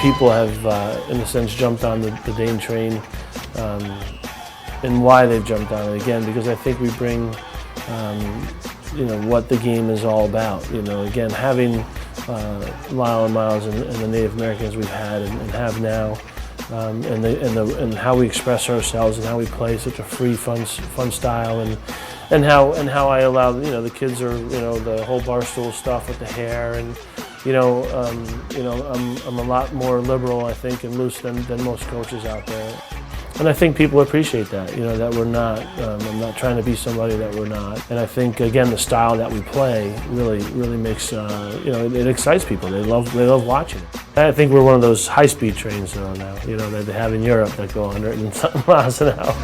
people have, in a sense, jumped on the Dane train, and why they've jumped on it again, because I think we bring, what the game is all about. Again, having Lyle and Miles and the Native Americans we've had and have now, and how we express ourselves and how we play such a free, fun style, and how I allow the kids are the whole barstool stuff with the hair, and I'm a lot more liberal, I think, and loose than most coaches out there. And I think people appreciate that, that we're not, I'm not trying to be somebody that we're not. And I think, again, the style that we play really makes, it excites people. They love watching it. I think we're one of those high-speed trains now, that they have in Europe that go 100 and something miles an hour.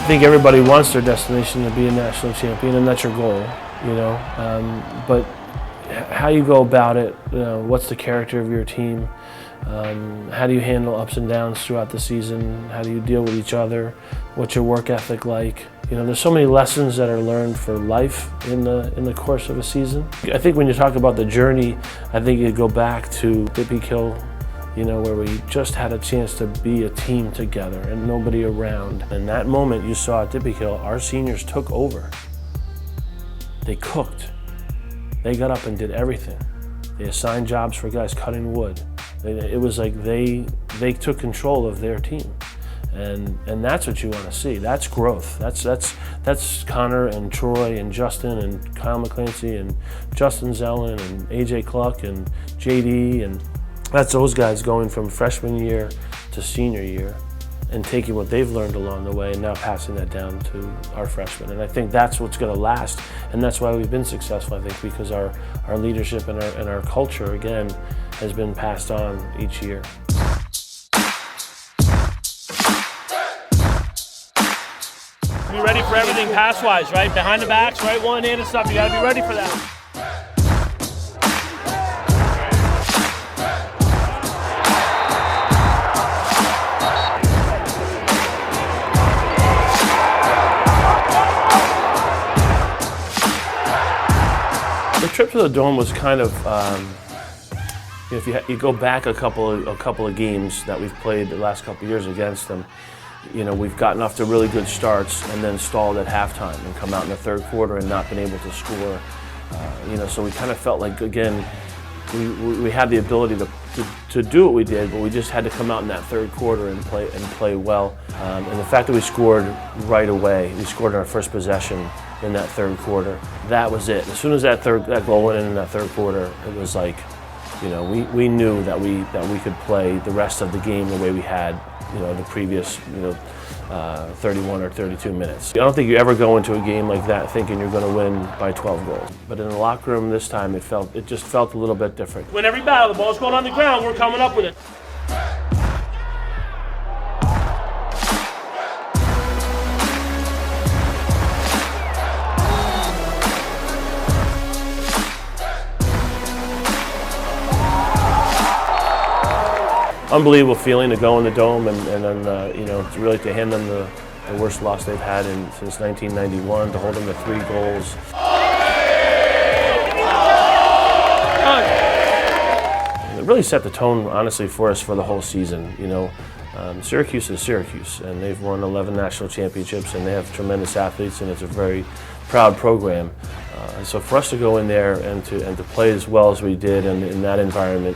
I think everybody wants their destination to be a national champion, and that's your goal, but how you go about it, what's the character of your team, how do you handle ups and downs throughout the season, how do you deal with each other, what's your work ethic like? There's so many lessons that are learned for life in the course of a season. I think when you talk about the journey, I think you go back to Tippecanoe, where we just had a chance to be a team together and nobody around. And that moment you saw at Tippecanoe, our seniors took over. They cooked. They got up and did everything. They assigned jobs for guys cutting wood. It was like they took control of their team. And that's what you want to see. That's growth. That's Connor and Troy and Justin and Kyle McClancy and Justin Zellin and AJ Cluck and JD, and that's those guys going from freshman year to senior year and taking what they've learned along the way and now passing that down to our freshmen. And I think that's what's going to last, and that's why we've been successful, I think, because our leadership and our culture, again, has been passed on each year. Be ready for everything pass-wise, right? Behind the backs, right? One-handed stuff. You got to be ready for that. The trip to the Dome was kind of, if you go back a couple of games that we've played the last couple of years against them, we've gotten off to really good starts and then stalled at halftime and come out in the third quarter and not been able to score. So we kind of felt like, again, we had the ability to do what we did, but we just had to come out in that third quarter and play well. And the fact that we scored right away, we scored our first possession in that third quarter. That was it. As soon as that goal went in that third quarter, it was like, we knew that we could play the rest of the game the way we had, the previous, 31 or 32 minutes. I don't think you ever go into a game like that thinking you're going to win by 12 goals. But in the locker room this time, it just felt a little bit different. Win every battle. The ball's going on the ground. We're coming up with it. Unbelievable feeling to go in the Dome and then to really to hand them the worst loss they've had since 1991, to hold them to 3 goals. It really set the tone, honestly, for us for the whole season. Syracuse is Syracuse, and they've won 11 national championships, and they have tremendous athletes, and it's a very proud program. So for us to go in there and to play as well as we did in that environment,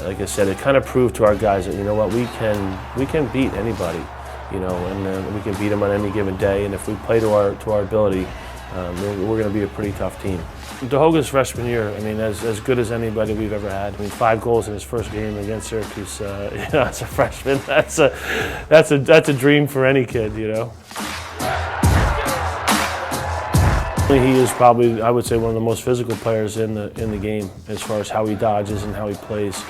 like I said, it kind of proved to our guys that, we can beat anybody, and we can beat them on any given day. And if we play to our ability, we're going to be a pretty tough team. DeHoga's freshman year, I mean, as good as anybody we've ever had. I mean, 5 goals in his first game against Syracuse. As a freshman, that's a dream for any kid, you know. He is probably, I would say, one of the most physical players in the game as far as how he dodges and how he plays.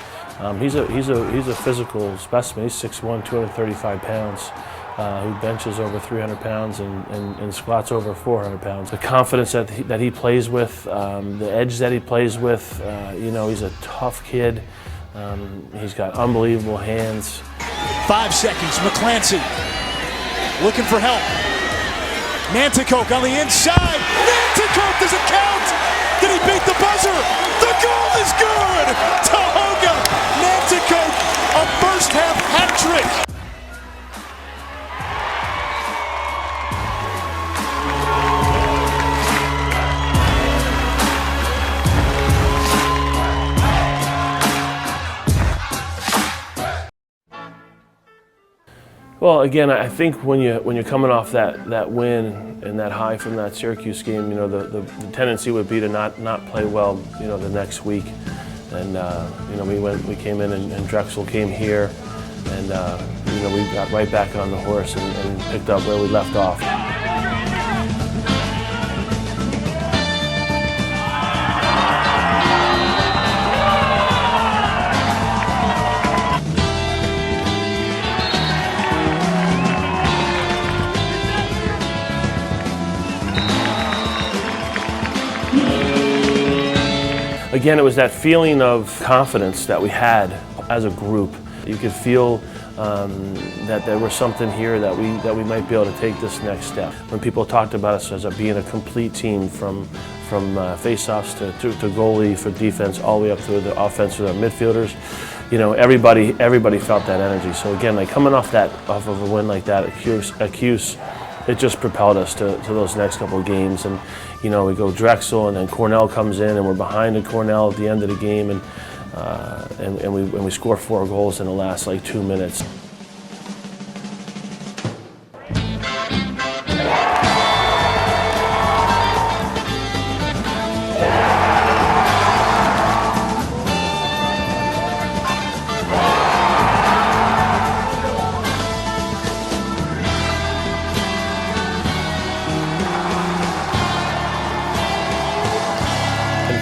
He's a physical specimen. He's 6'1", 235 pounds. Who benches over 300 pounds and squats over 400 pounds. The confidence that he plays with, the edge that he plays with, you know, he's a tough kid. He's got unbelievable hands. 5 seconds, McClancy looking for help. Nanticoke on the inside. Nanticoke, does it count? Did he beat the buzzer? The goal is good! DeHoga, Nanticoke, a first half hat trick. Well, again, I think when you're coming off that win and that high from that Syracuse game, you know, the tendency would be to not play well, you know, the next week. And you know, we came in and Drexel came here, and you know, we got right back on the horse and picked up where we left off. Again, it was that feeling of confidence that we had as a group. You could feel that there was something here that we might be able to take this next step. When people talked about us as being a complete team from face-offs to goalie, for defense, all the way up to the offense with our midfielders, you know, everybody felt that energy. So again, like coming off of a win like that at Cuse, it just propelled us to those next couple of games. And you know, we go Drexel, and then Cornell comes in, and we're behind Cornell at the end of the game, and we score 4 goals in the last like 2 minutes.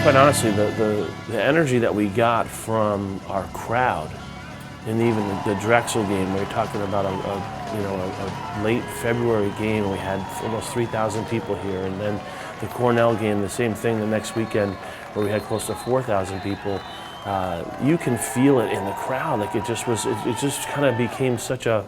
Quite honestly, the energy that we got from our crowd, and even the Drexel game, we were talking about a late February game, and we had almost 3,000 people here, and then the Cornell game, the same thing the next weekend, where we had close to 4,000 people. You can feel it in the crowd, like it just kind of became such an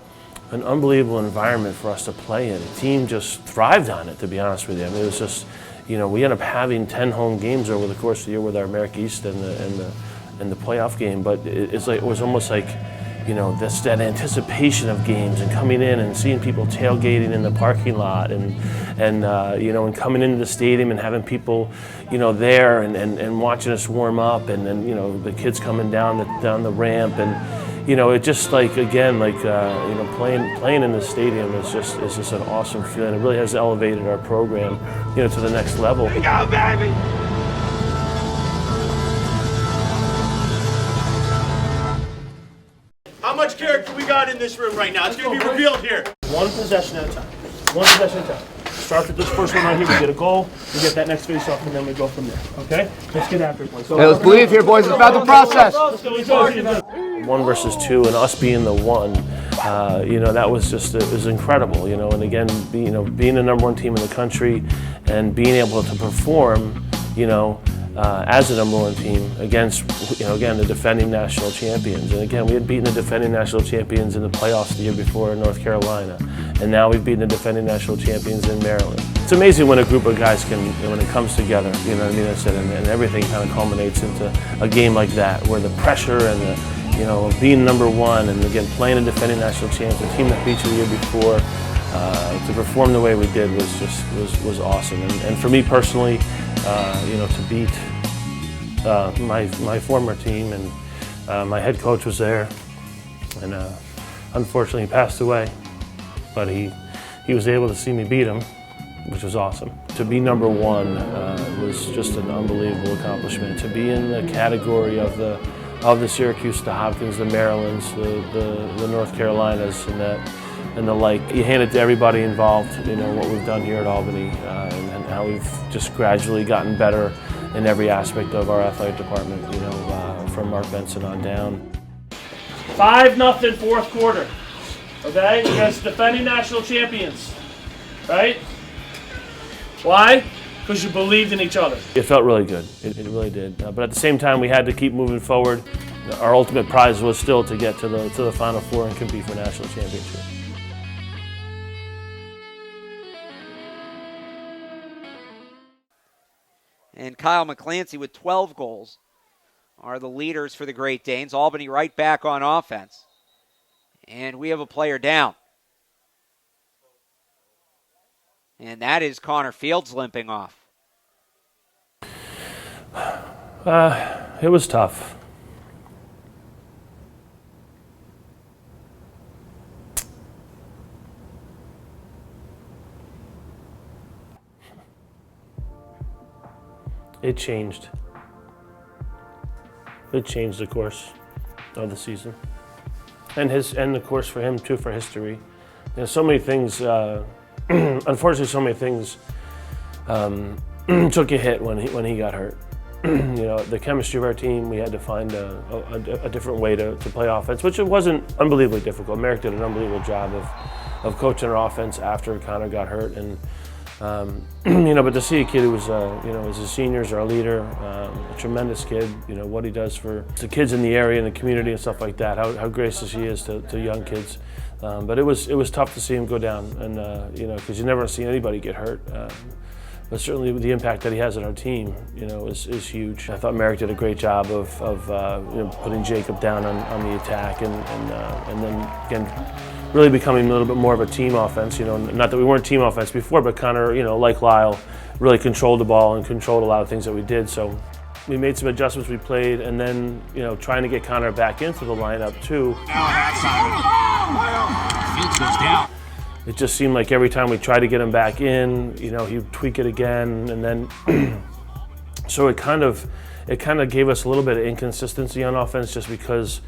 unbelievable environment for us to play in. The team just thrived on it, to be honest with you. I mean, it was just, you know, we ended up having 10 home games over the course of the year with our America East and the playoff game, but it was almost like, you know, that anticipation of games and coming in and seeing people tailgating in the parking lot and you know, and coming into the stadium and having people, you know, there and watching us warm up, and then, you know, the kids coming down the ramp, and you know, it just like, again, like, you know, playing in the stadium is just an awesome feeling. It really has elevated our program, you know, to the next level. Go, baby! How much character we got in this room right now? It's going to be revealed here. One possession at a time. One possession at a time. Start with this first one right here. We get a goal. We get that next face off, and then we go from there. Okay? Let's get after it, boys. Hey, let's believe here, boys. It's about the process. 1 versus 2, and us being the 1, you know, that was just, it was incredible, you know. And again, being the #1 team in the country and being able to perform, you know, as a #1 team against, you know, again, the defending national champions. And again, we had beaten the defending national champions in the playoffs the year before in North Carolina, and now we've beaten the defending national champions in Maryland. It's amazing when a group of guys can, when it comes together, you know what I mean? I said, and everything kind of culminates into a game like that, where the pressure and the, you know, being #1 and again playing a defending national champion, a team that beat you the year before, to perform the way we did was awesome. And for me personally, you know, to beat my former team, and my head coach was there, and unfortunately he passed away, but he was able to see me beat him, which was awesome. to be number one was just an unbelievable accomplishment. To be in the category of the Syracuse, the Hopkins, the Marylands, the North Carolinas, and the like. You hand it to everybody involved. What we've done here at Albany, and how we've just gradually gotten better in every aspect of our athletic department. From Mark Benson on down. 5-0 fourth quarter. Okay, against defending national champions, right? Why? Because you believed in each other. It felt really good. It really did. But at the same time, we had to keep moving forward. Our ultimate prize was still to get to the Final Four and compete for national championship. And Kyle McClancy with 12 goals are the leaders for the Great Danes. Albany right back on offense. And we have a player down. And that is Connor Fields limping off. It was tough. It changed. It changed the course of the season, and the course for him too, for history. So many things. Unfortunately, so many things took a hit when he got hurt. The chemistry of our team, we had to find a different way to play offense, which it wasn't unbelievably difficult. Merrick did an unbelievable job of coaching our offense after Connor got hurt, and but to see a kid who was as a senior, as our leader, a tremendous kid, what he does for the kids in the area and the community and stuff like that, how gracious he is to young kids. But it was tough to see him go down, and because you never see anybody get hurt. But certainly the impact that he has on our team, is huge. I thought Merrick did a great job of putting Jacob down on the attack, and then again really becoming a little bit more of a team offense. Not that we weren't team offense before, but Connor, like Lyle, really controlled the ball and controlled a lot of things that we did. So we made some adjustments. We played, and then trying to get Connor back into the lineup too. Fields goes down. It just seemed like every time we tried to get him back in, he'd tweak it again, and then so it kind of gave us a little bit of inconsistency on offense, just because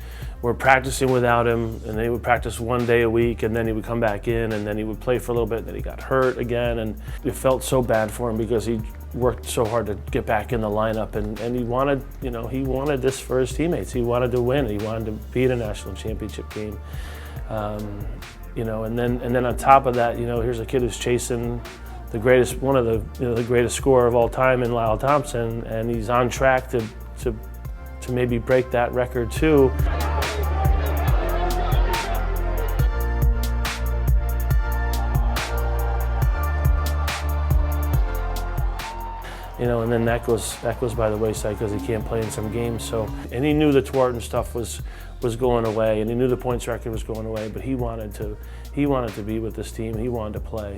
we're practicing without him, and then he would practice one day a week, and then he would come back in, and then he would play for a little bit, and then he got hurt again, and it felt so bad for him because he worked so hard to get back in the lineup, and he wanted this for his teammates. He wanted to win. He wanted to be in a national championship game. And then on top of that, here's a kid who's chasing one of the greatest scorer of all time in Lyle Thompson, and he's on track to maybe break that record too. And then that goes by the wayside because he can't play in some games. So, and he knew the Twarton stuff was going away, and he knew the points record was going away. But he wanted to be with this team. He wanted to play,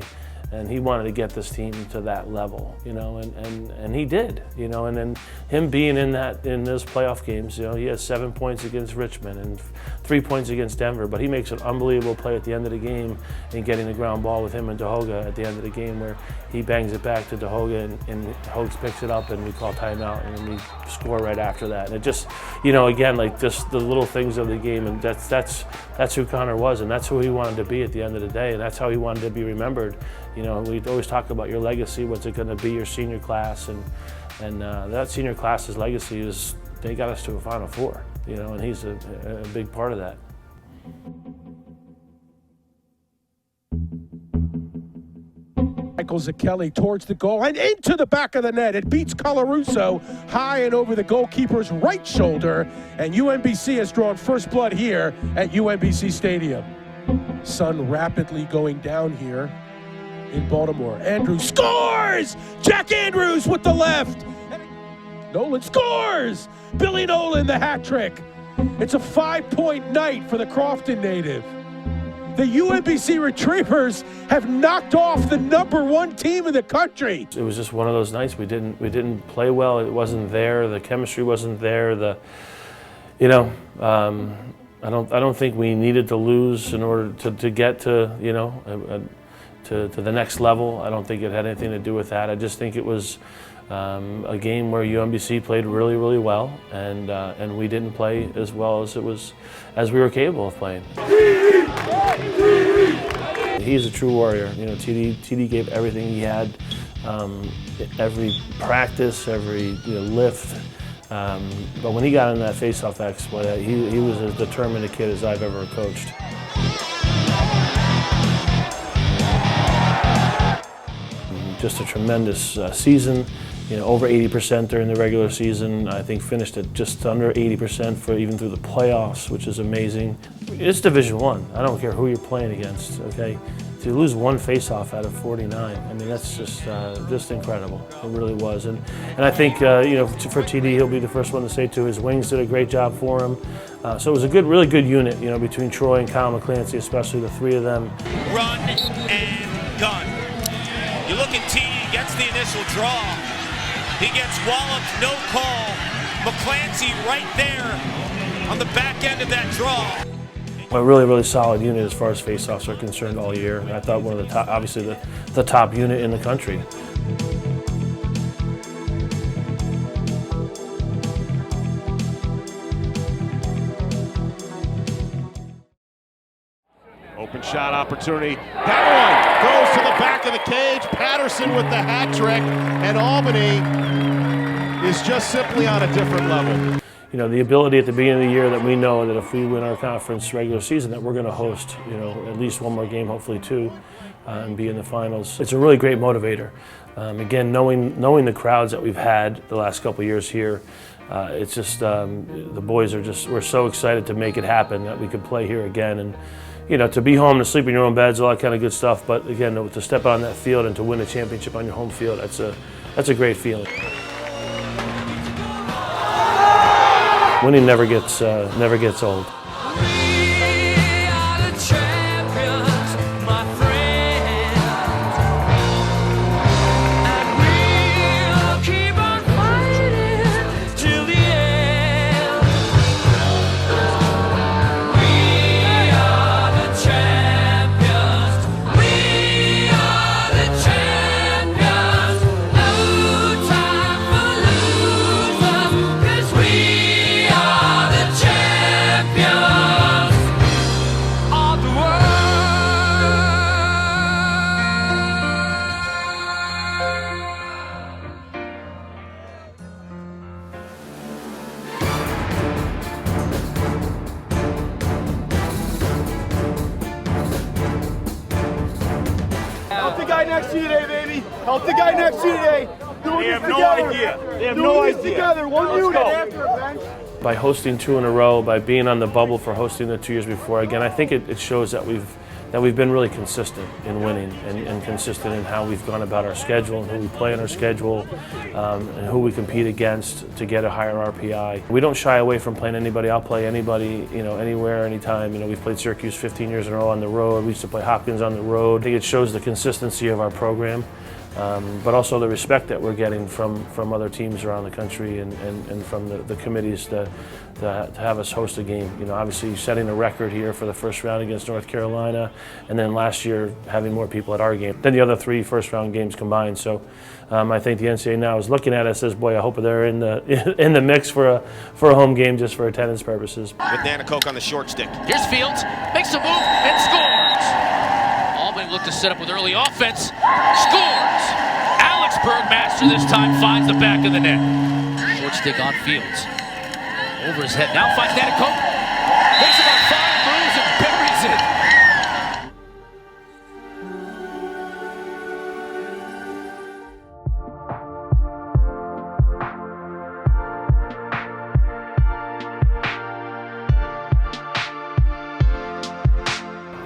and he wanted to get this team to that level. And he did. And then him being in those playoff games, he has 7 points against Richmond and 3 points against Denver. But he makes an unbelievable play at the end of the game in getting the ground ball with him and DeHoga at the end of the game, where he bangs it back to DeHoga, and Hogs picks it up, and we call timeout, and then we score right after that. And it just, again, like just the little things of the game, and that's who Connor was, and that's who he wanted to be at the end of the day, and that's how he wanted to be remembered. We always talk about your legacy. What's it going to be? Your senior class, and that senior class's legacy is they got us to a Final Four. And he's a big part of that. Michael Zacchelli towards the goal and into the back of the net. It beats Colarusso high and over the goalkeeper's right shoulder, and UMBC has drawn first blood here at UMBC Stadium. Sun rapidly going down here in Baltimore. Andrews scores! Jack Andrews with the left. Nolan scores! Billy Nolan, the hat trick. It's a 5-point night for the Crofton native. The UMBC Retrievers have knocked off the #1 team in the country. It was just one of those nights. We didn't play well. It wasn't there. The chemistry wasn't there. I don't think we needed to lose in order to get to to the next level. I don't think it had anything to do with that. I just think it was a game where UMBC played really, really well, and we didn't play as well as we were capable of playing. He's a true warrior. You know, TD gave everything he had, every practice, every lift. But when he got in that face-off X, he was as determined a kid as I've ever coached. Just a tremendous season. You know, over 80% during the regular season. I think finished at just under 80% for even through the playoffs, which is amazing. It's Division I. I don't care who you're playing against. Okay, to lose one face-off out of 49, I mean that's just incredible. It really was, and I think for TD, he'll be the first one to say too. His wings did a great job for him. So it was a really good unit, between Troy and Kyle McClancy, especially the three of them. Run and gun. You look at TD, gets the initial draw. He gets walloped, no call. McClancy right there on the back end of that draw. A really, really solid unit as far as face-offs are concerned all year. I thought one of the top, obviously the top unit in the country. Open shot opportunity. That one goes to the back of the cage. Patterson with the hat trick, and Albany is just simply on a different level. You know, the ability at the beginning of the year that we know that if we win our conference regular season that we're going to host, at least one more game, hopefully two, and be in the finals. It's a really great motivator. Again, knowing the crowds that we've had the last couple of years here, it's just the boys we're so excited to make it happen that we could play here again, and to be home, to sleep in your own beds, all that kind of good stuff. But again, to step on that field and to win a championship on your home field, that's a great feeling. Winning never gets old. Help the guy next to you today, baby. Help the guy next to you today. They have no idea. They have no idea. Together, one unit after a bench. By hosting two in a row, by being on the bubble for hosting the 2 years before, again, I think it shows that we've been really consistent in winning and consistent in how we've gone about our schedule and who we play on our schedule and who we compete against to get a higher RPI. We don't shy away from playing anybody. I'll play anybody, anywhere, anytime. We've played Syracuse 15 years in a row on the road. We used to play Hopkins on the road. I think it shows the consistency of our program, but also the respect that we're getting from other teams around the country and from the committees to have us host a game. Obviously setting a record here for the first round against North Carolina, and then last year having more people at our game than the other 3 first-round games combined. So I think the NCAA now is looking at us and says, boy, I hope they're in the mix for a home game just for attendance purposes. With Nanacoke on the short stick. Here's Fields, makes a move and scores. Albany looked to set up with early offense, scores. Alex Bergmaster this time finds the back of the net. Short stick on Fields. Over his head, now finds Nanacoke. Makes about 5 moves and buries it.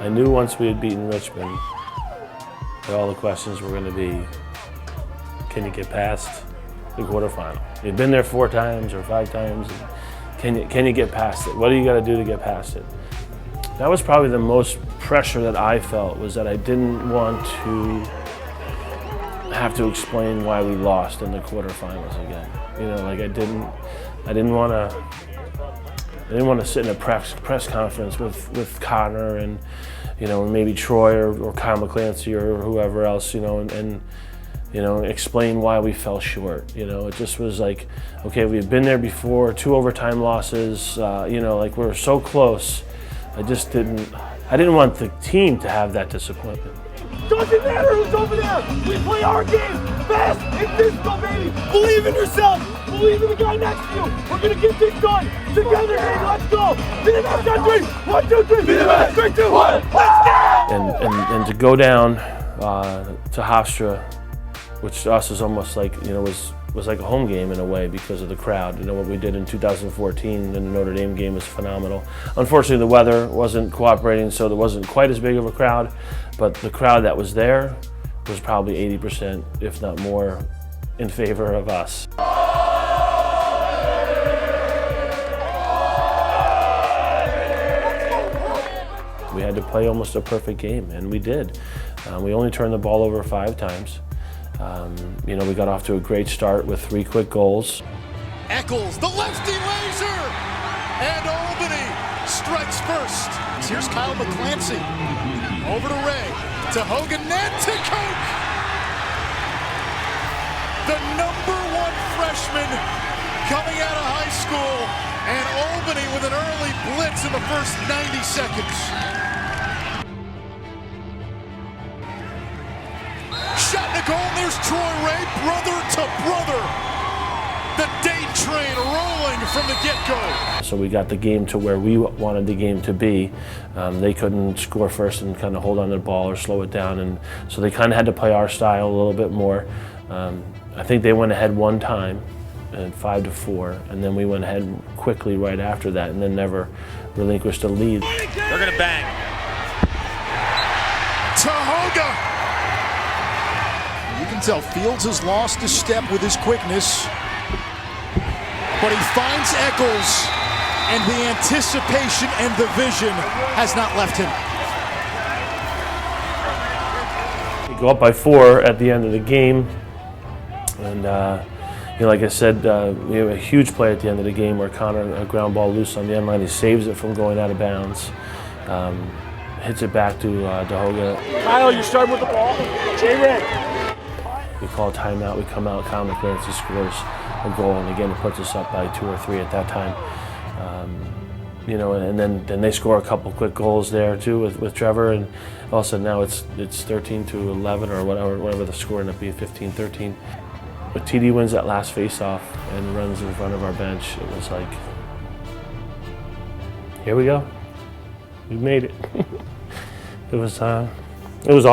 I knew once we had beaten Richmond that all the questions were going to be, can you get past the quarterfinal? You've been there 4 times or 5 times. Can you get past it? What do you got to do to get past it? That was probably the most pressure that I felt, was that I didn't want to have to explain why we lost in the quarterfinals again. I didn't want to I didn't want to sit in a press conference with Connor and, you know, maybe Troy or Kyle McClancy or whoever else, you know, and you know, explain why we fell short. You know, it just was like, okay, we've been there before, 2 overtime losses, you know, like we were so close. I didn't want the team to have that disappointment. Doesn't matter who's over there. We play our game fast and physical, baby. Believe in yourself. Believe in the guy next to you. We're gonna get this done together, baby. Let's go. Be the best on 3. 1, 2, 3. Be the best. 3, 2, 1. Let's go. And to go down to Hofstra, which to us is almost like, you know, was like a home game in a way because of the crowd. You know, what we did in 2014 in the Notre Dame game was phenomenal. Unfortunately, the weather wasn't cooperating, so there wasn't quite as big of a crowd, but the crowd that was there was probably 80%, if not more, in favor of us. We had to play almost a perfect game, and we did. We only turned the ball over 5 times. You know, we got off to a great start with 3 quick goals. Eccles, the lefty laser, and Albany strikes first. Here's Kyle McClancy, over to Ray, to Hogan, Nanticoke, the #1 freshman coming out of high school, and Albany with an early blitz in the first 90 seconds. Shot in the goal, and there's Troy Ray, brother to brother. The Dane train rolling from the get-go. So we got the game to where we wanted the game to be. They couldn't score first and kind of hold on to the ball or slow it down, and so they kind of had to play our style a little bit more. I think they went ahead one time, at 5-4, and then we went ahead quickly right after that, and then never relinquished the lead. They're gonna bang. Tahoga. You can tell Fields has lost his step with his quickness, but he finds Eccles, and the anticipation and the vision has not left him. We go up by 4 at the end of the game, and you know, like I said, we have a huge play at the end of the game where Connor, a ground ball loose on the end line, he saves it from going out of bounds, hits it back to Tahoga. Kyle, you're starting with the ball. J-Ray. We call a timeout, we come out, Kyle McClancy scores a goal, and again it puts us up by 2 or 3 at that time. You know, and then they score a couple quick goals there too with Trevor, and all of a sudden now it's 13-11 or whatever the score ended up being, 15-13. But TD wins that last face-off and runs in front of our bench. It was like, here we go, we made it. It was awesome. It was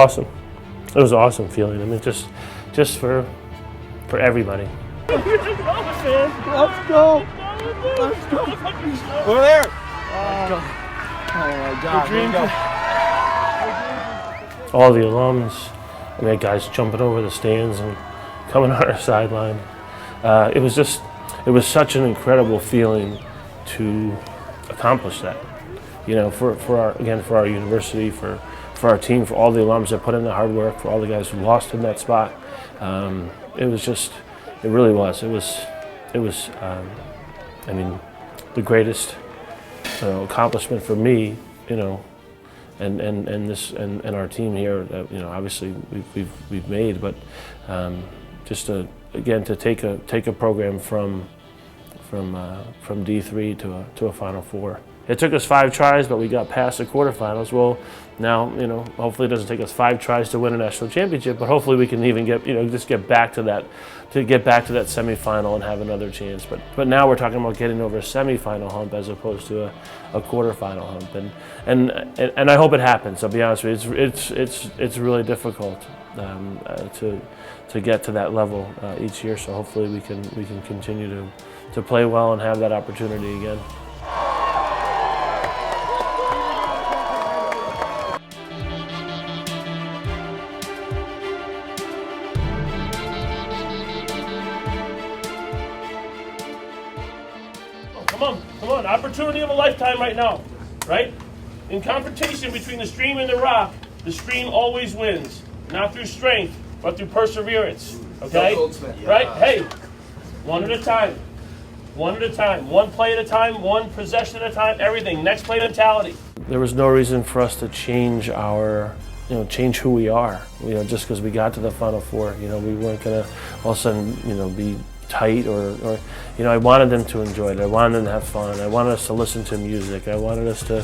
an awesome feeling. I mean, just for everybody. Let's go. Let's go. Over there. Oh my God. All the alums, we had guys jumping over the stands and coming on our sideline. It was such an incredible feeling to accomplish that. You know, for our university, for our team, for all the alums that put in the hard work, for all the guys who lost in that spot. It really was. It was. I mean, the greatest accomplishment for me, you know, and our team here. You know, obviously we've made, but just to take a program from D3 to a Final Four. It took us 5 tries, but we got past the quarterfinals. Well, now, you know, hopefully it doesn't take us 5 tries to win a national championship, but hopefully we can even get back to that semifinal and have another chance. But now we're talking about getting over a semifinal hump as opposed to a quarterfinal hump, and I hope it happens. I'll be honest with you, it's really difficult to get to that level each year. So hopefully we can continue to play well and have that opportunity again. Come on, opportunity of a lifetime right now, right? In confrontation between the stream and the rock, the stream always wins. Not through strength, but through perseverance, okay? Right? Hey, one at a time. One at a time, one play at a time, one possession at a time, everything. Next play mentality. There was no reason for us to change change who we are, just because we got to the Final Four. We weren't going to all of a sudden, be tight or I wanted them to enjoy it. I wanted them to have fun. I wanted us to listen to music. I wanted us to,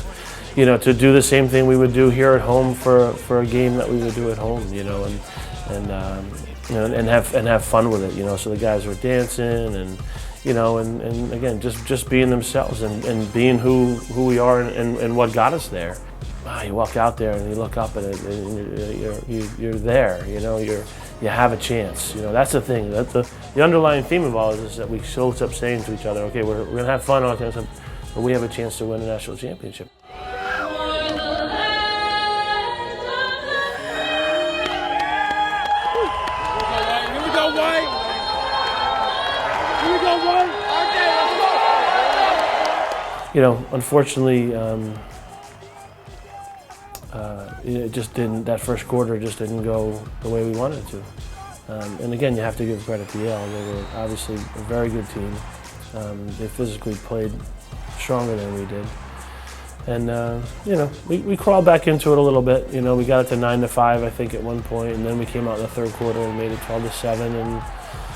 to do the same thing we would do here at home for a game that we would do at home, and have fun with it, So the guys were dancing and again, just being themselves and being who we are and what got us there. You walk out there and you look up at it and you're there, you have a chance. That's the thing. That the underlying theme of all is that we still up saying to each other, okay, we're going to have fun on this, but we have a chance to win a national championship. Unfortunately, it just didn't. That first quarter just didn't go the way we wanted it to. And again, you have to give credit to Yale. They were obviously a very good team. They physically played stronger than we did. And we crawled back into it a little bit. We got it to 9-5, I think, at one point, and then we came out in the third quarter and made it 12-7.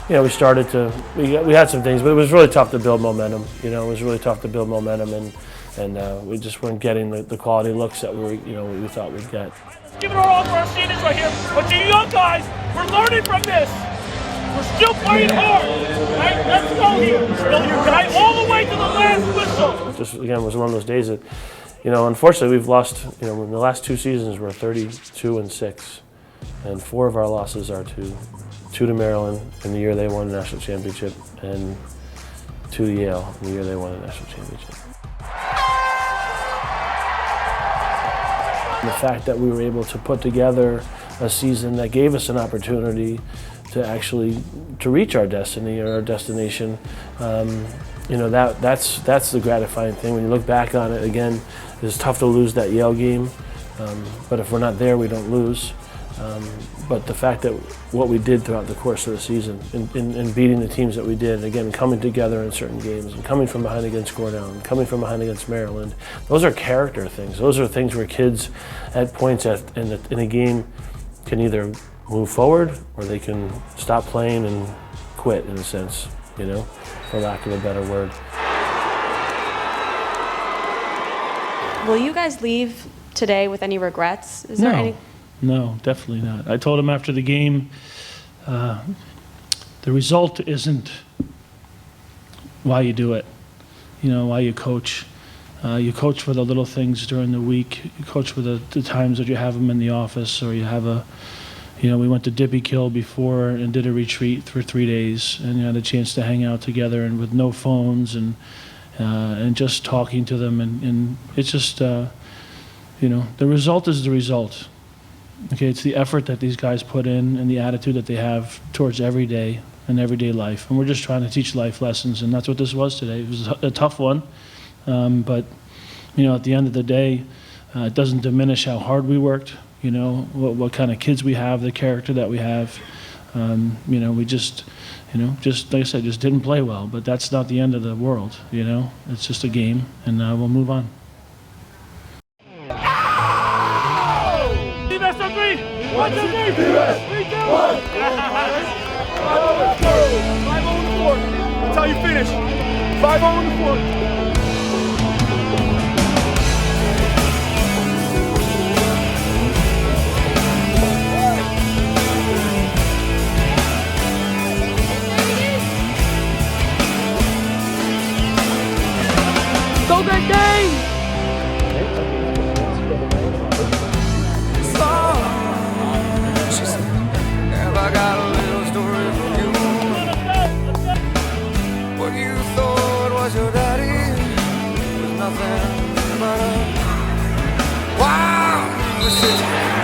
And we started to. We had some things, but it was really tough to build momentum. It was really tough to build momentum, and we just weren't getting the quality looks that we thought we'd get. Give it our all for our seniors right here. But you young guys, we're learning from this. We're still playing hard. Right? Let's go here. Still your guy all the way to the last whistle. It just again was one of those days that, unfortunately we've lost. In the last two seasons we're 32-6, and 4 of our losses are to Maryland in the year they won the national championship, and 2 to Yale in the year they won the national championship. The fact that we were able to put together a season that gave us an opportunity to actually reach our destiny or our destination, that's the gratifying thing. When you look back on it, again, it's tough to lose that Yale game, but if we're not there, we don't lose. But the fact that what we did throughout the course of the season in beating the teams that we did, and again, coming together in certain games, and coming from behind against Cornell, and coming from behind against Maryland, those are character things. Those are things where kids at points in a game can either move forward or they can stop playing and quit, in a sense, for lack of a better word. Will you guys leave today with any regrets? Is there any? No, definitely not. I told him after the game, the result isn't why you do it, why you coach. You coach for the little things during the week. You coach for the times that you have them in the office, or you have we went to Dippy Kill before and did a retreat for 3 days, and you had a chance to hang out together and with no phones and just talking to them. And it's just, the result is the result. Okay, it's the effort that these guys put in and the attitude that they have towards every day and everyday life. And we're just trying to teach life lessons, and that's what this was today. It was a tough one, but, at the end of the day, it doesn't diminish how hard we worked, what kind of kids we have, the character that we have. We just, just like I said, just didn't play well, but that's not the end of the world, It's just a game, and we'll move on. One, two, three, 3, 2, 1. 5-0-4. That's how you finish. 5-0-4. Go Great Dane! I got a little story for you. What you thought was your daddy was nothing but a wild decision.